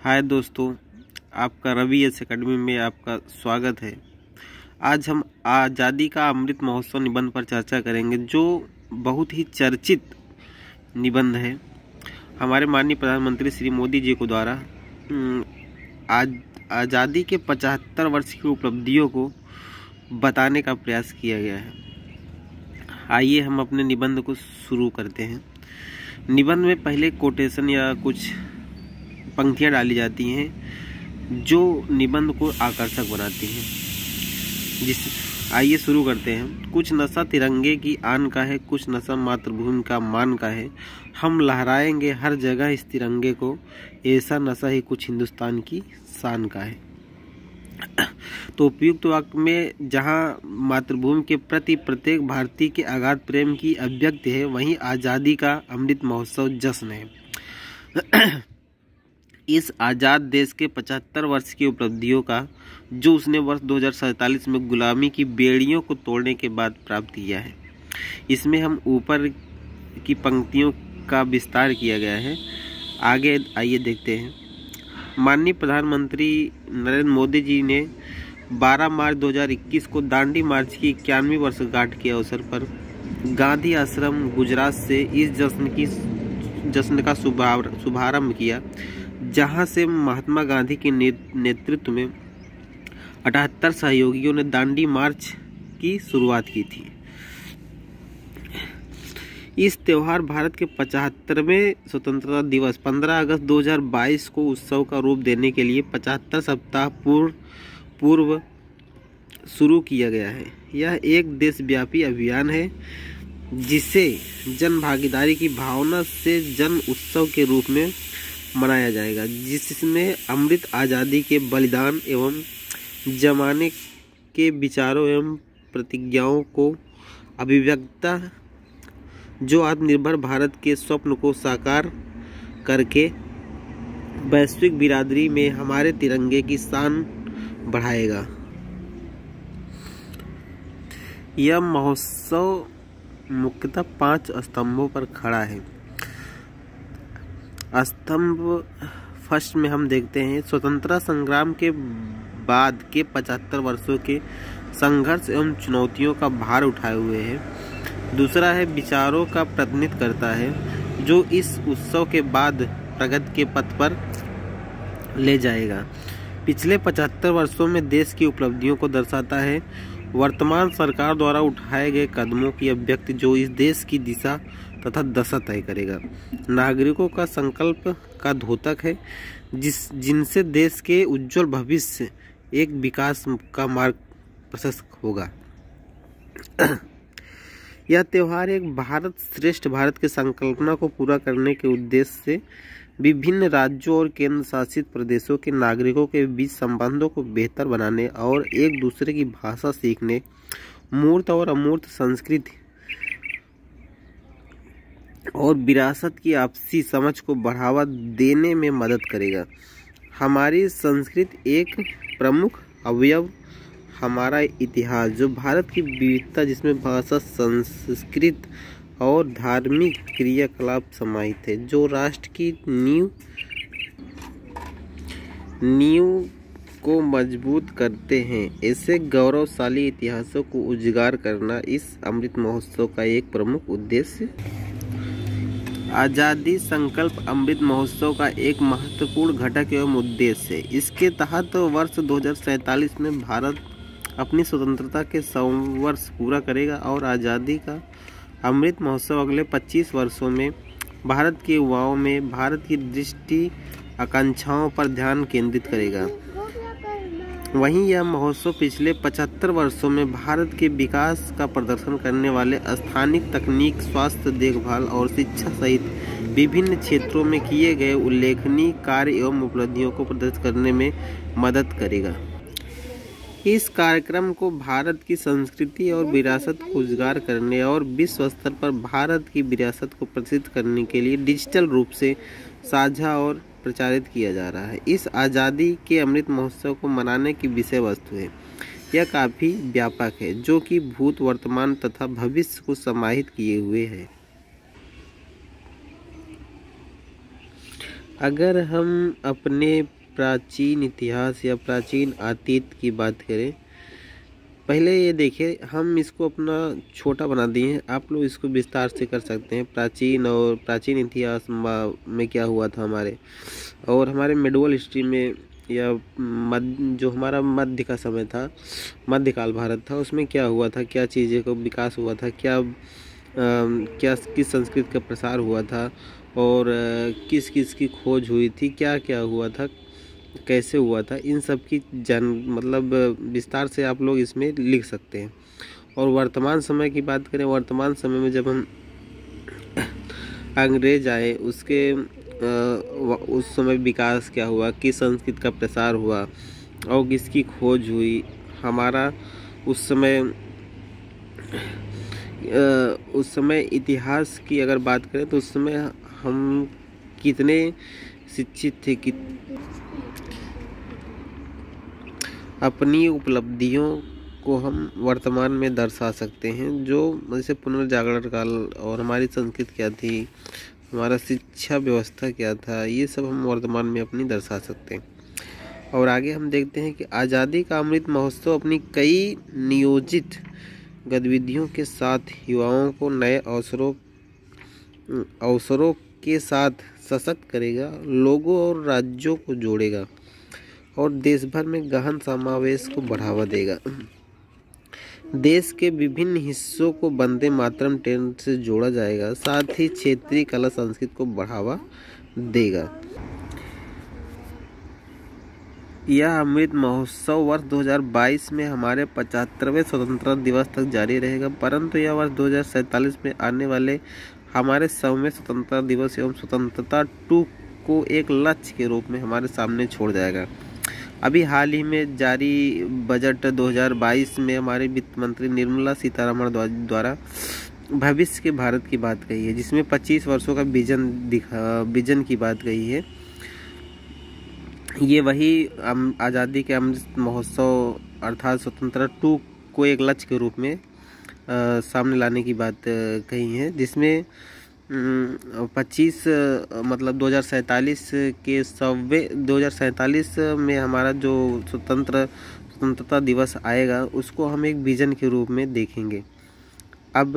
हाय दोस्तों, आपका Ravi S academy में आपका स्वागत है। आज हम आज़ादी का अमृत महोत्सव निबंध पर चर्चा करेंगे, जो बहुत ही चर्चित निबंध है। हमारे माननीय प्रधानमंत्री श्री मोदी जी को द्वारा आज आज़ादी के 75 वर्ष की उपलब्धियों को बताने का प्रयास किया गया है। आइए हम अपने निबंध को शुरू करते हैं। निबंध में पहले कोटेशन या कुछ पंक्तियाँ डाली जाती हैं जो निबंध को आकर्षक बनाती हैं। आइए शुरू करते हैं। कुछ नशा तिरंगे की आन का है, कुछ नशा मातृभूमि का मान का है। हम लहराएंगे हर जगह इस तिरंगे को, ऐसा नशा ही कुछ हिंदुस्तान की शान का है। तो उपयुक्त वाक्य में जहाँ मातृभूमि के प्रति प्रत्येक भारतीय के अगाध प्रेम की अभिव्यक्ति है, वहीं आज़ादी का अमृत महोत्सव जश्न है। इस आज़ाद देश के 75 वर्ष की उपलब्धियों का जो उसने वर्ष 2047 में गुलामी की बेड़ियों को तोड़ने के बाद प्राप्त किया है, इसमें हम ऊपर की पंक्तियों का विस्तार किया गया है। आगे आइए देखते हैं। माननीय प्रधानमंत्री नरेंद्र मोदी जी ने 12 मार्च 2021 को दांडी मार्च की 91वीं वर्षगांठ के अवसर पर गांधी आश्रम गुजरात से इस जश्न का शुभारंभ किया, जहां से महात्मा गांधी के नेतृत्व में 78 सहयोगियों ने दांडी मार्च की शुरुआत की थी। इस त्योहार भारत के 75वें स्वतंत्रता दिवस 15 अगस्त 2022 को उत्सव का रूप देने के लिए 75 सप्ताह पूर्व शुरू किया गया है। यह एक देशव्यापी अभियान है जिसे जन भागीदारी की भावना से जन उत्सव के रूप में मनाया जाएगा, जिसमें अमृत आज़ादी के बलिदान एवं जमाने के विचारों एवं प्रतिज्ञाओं को अभिव्यक्ता जो आत्मनिर्भर भारत के स्वप्न को साकार करके वैश्विक बिरादरी में हमारे तिरंगे की शान बढ़ाएगा। यह महोत्सव मुख्यतः 5 स्तंभों पर खड़ा है। स्तंभ फर्स्ट में हम देखते हैं स्वतंत्रता संग्राम के बाद के 75 वर्षों के संघर्ष एवं चुनौतियों का भार उठाए हुए है। दूसरा है विचारों का प्रतिनिधित्व करता है, जो इस उत्सव के बाद प्रगति के पथ पर ले जाएगा। पिछले 75 वर्षों में देश की उपलब्धियों को दर्शाता है। वर्तमान सरकार द्वारा उठाए गए कदमों की अभिव्यक्ति जो इस देश की दिशा तथा दशा तय करेगा। नागरिकों का संकल्प का द्योतक है, जिनसे देश के उज्जवल भविष्य एक विकास का मार्ग प्रशस्त होगा। यह त्योहार एक भारत श्रेष्ठ भारत के संकल्पना को पूरा करने के उद्देश्य से विभिन्न राज्यों और केंद्र शासित प्रदेशों के नागरिकों के बीच संबंधों को बेहतर बनाने और एक दूसरे की भाषा सीखने, मूर्त और अमूर्त संस्कृति और विरासत की आपसी समझ को बढ़ावा देने में मदद करेगा। हमारी संस्कृति एक प्रमुख अवयव हमारा इतिहास, जो भारत की विविधता जिसमें भाषा, संस्कृत और धार्मिक क्रियाकलाप समाहित है, जो राष्ट्र की नींव को मजबूत करते हैं। ऐसे गौरवशाली इतिहासों को उजागर करना इस अमृत महोत्सव का एक प्रमुख उद्देश्य। आज़ादी संकल्प अमृत महोत्सव का एक महत्वपूर्ण घटक एवं उद्देश्य है। इसके तहत वर्ष 2047 में भारत अपनी स्वतंत्रता के 100 वर्ष पूरा करेगा और आज़ादी का अमृत महोत्सव अगले 25 वर्षों में भारत के युवाओं में भारत की दृष्टि आकांक्षाओं पर ध्यान केंद्रित करेगा। वहीं यह महोत्सव पिछले 75 वर्षों में भारत के विकास का प्रदर्शन करने वाले स्थानीय तकनीक, स्वास्थ्य देखभाल और शिक्षा सहित विभिन्न क्षेत्रों में किए गए उल्लेखनीय कार्य एवं उपलब्धियों को प्रदर्शित करने में मदद करेगा। इस कार्यक्रम को भारत की संस्कृति और विरासत को उजागर करने और विश्व स्तर पर भारत की विरासत को प्रसिद्ध करने के लिए डिजिटल रूप से साझा और प्रचारित किया जा रहा है। इस आज़ादी के अमृत महोत्सव को मनाने की विषय वस्तु है। यह काफ़ी व्यापक है, जो कि भूत, वर्तमान तथा भविष्य को समाहित किए हुए है। अगर हम अपने प्राचीन इतिहास या प्राचीन अतीत की बात करें, पहले ये देखिए, हम इसको अपना छोटा बना दिए हैं, आप लोग इसको विस्तार से कर सकते हैं। प्राचीन इतिहास में क्या हुआ था हमारे, और हमारे मेडुअल हिस्ट्री में या जो हमारा मध्य का समय था, मध्यकाल भारत था, उसमें क्या हुआ था, क्या चीज़ें का विकास हुआ था, किस संस्कृति का प्रसार हुआ था, और किस किस की खोज हुई थी, क्या क्या हुआ था, कैसे हुआ था, इन सब की मतलब विस्तार से आप लोग इसमें लिख सकते हैं। और वर्तमान समय की बात करें, वर्तमान समय में जब हम अंग्रेज आए, उस समय विकास क्या हुआ, किस संस्कृति का प्रसार हुआ और किसकी खोज हुई, हमारा उस समय इतिहास की अगर बात करें तो उस समय हम कितने शिक्षित थे, अपनी उपलब्धियों को हम वर्तमान में दर्शा सकते हैं, जो जैसे पुनर्जागरण काल, और हमारी संस्कृति क्या थी, हमारा शिक्षा व्यवस्था क्या था, ये सब हम वर्तमान में अपनी दर्शा सकते हैं। और आगे हम देखते हैं कि आज़ादी का अमृत महोत्सव अपनी कई नियोजित गतिविधियों के साथ युवाओं को नए अवसरों के साथ सशक्त करेगा, लोगों और राज्यों को जोड़ेगा और देश भर में गहन समावेश को बढ़ावा देगा। देश के विभिन्न हिस्सों को वंदे मातरम ट्रेन से जोड़ा जाएगा, साथ ही क्षेत्रीय कला संस्कृति को बढ़ावा देगा। यह अमृत महोत्सव वर्ष 2022 में हमारे 75वें स्वतंत्रता दिवस तक जारी रहेगा, परंतु यह वर्ष 2047 में आने वाले हमारे 100वें स्वतंत्रता दिवस एवं स्वतंत्रता 2 को एक लक्ष्य के रूप में हमारे सामने छोड़ जाएगा। अभी हाल ही में जारी बजट 2022 में हमारे वित्त मंत्री निर्मला सीतारमण द्वारा भविष्य के भारत की बात कही है, जिसमें 25 वर्षों का विजन की बात कही है। ये वही आज़ादी के अमृत महोत्सव अर्थात स्वतंत्रता 2 को एक लक्ष्य के रूप में सामने लाने की बात कही है, जिसमें 25 मतलब 2047 में हमारा जो स्वतंत्रता दिवस आएगा, उसको हम एक विजन के रूप में देखेंगे। अब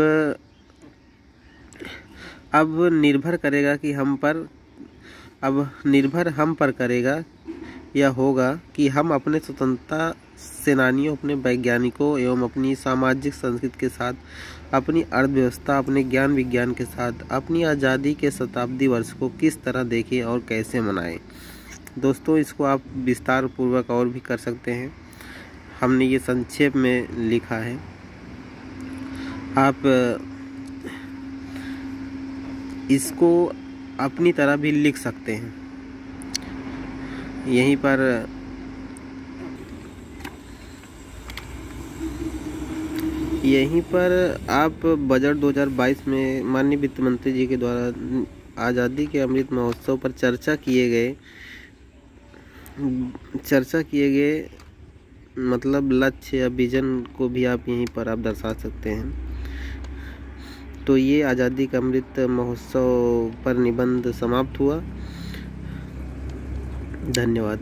निर्भर हम पर करेगा यह होगा कि हम अपने स्वतंत्रता सेनानियों, अपने वैज्ञानिकों एवं अपनी सामाजिक संस्कृति के साथ, अपनी अर्थव्यवस्था, अपने ज्ञान विज्ञान के साथ अपनी आज़ादी के शताब्दी वर्ष को किस तरह देखें और कैसे मनाएं। दोस्तों, इसको आप विस्तार पूर्वक और भी कर सकते हैं, हमने ये संक्षेप में लिखा है। आप इसको अपनी तरह भी लिख सकते हैं। यहीं पर आप बजट 2022 में माननीय वित्त मंत्री जी के द्वारा आज़ादी के अमृत महोत्सव पर चर्चा किए गए मतलब लक्ष्य या विजन को भी आप यहीं पर आप दर्शा सकते हैं। तो ये आज़ादी का अमृत महोत्सव पर निबंध समाप्त हुआ। धन्यवाद।